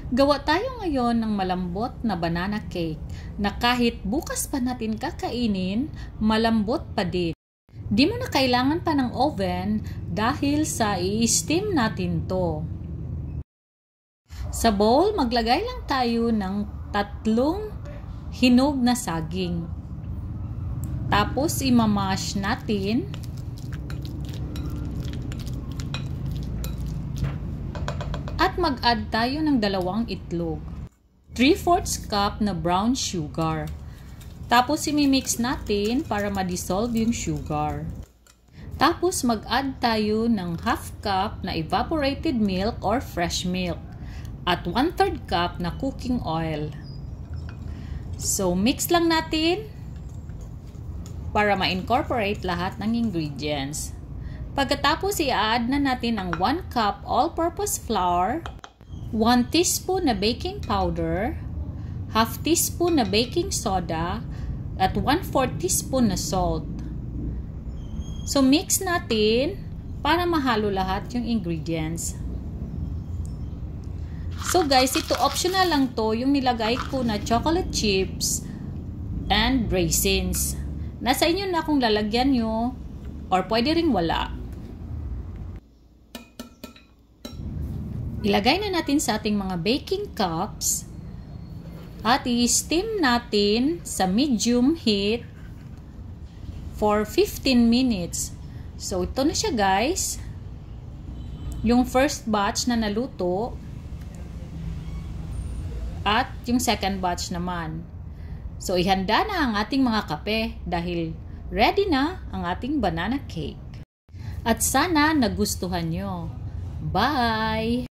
Gawa tayo ngayon ng malambot na banana cake na kahit bukas pa natin kakainin, malambot pa din. Di mo na kailangan pa ng oven dahil sa i-steam natin to. Sa bowl, maglagay lang tayo ng 3 hinog na saging. Tapos imamash natin. At mag-add tayo ng 2 itlog. 3/4 cup na brown sugar. Tapos imimix natin para ma-dissolve yung sugar. Tapos mag-add tayo ng 1/2 cup na evaporated milk or fresh milk. At 1/3 cup na cooking oil. So mix lang natin para ma-incorporate lahat ng ingredients. Pagkatapos, i-add na natin ang 1 cup all-purpose flour, 1 teaspoon na baking powder, 1/2 teaspoon na baking soda, at 1/4 teaspoon na salt. So, mix natin para mahalo lahat yung ingredients. So, guys, ito optional lang to, yung nilagay ko na chocolate chips and raisins. Nasa inyo na kung lalagyan nyo or pwede ring wala. Ilagay na natin sa ating mga baking cups at i-steam natin sa medium heat for 15 minutes. So, ito na siya, guys. Yung first batch na naluto at yung second batch naman. So, ihanda na ang ating mga kape dahil ready na ang ating banana cake. At sana nagustuhan nyo. Bye!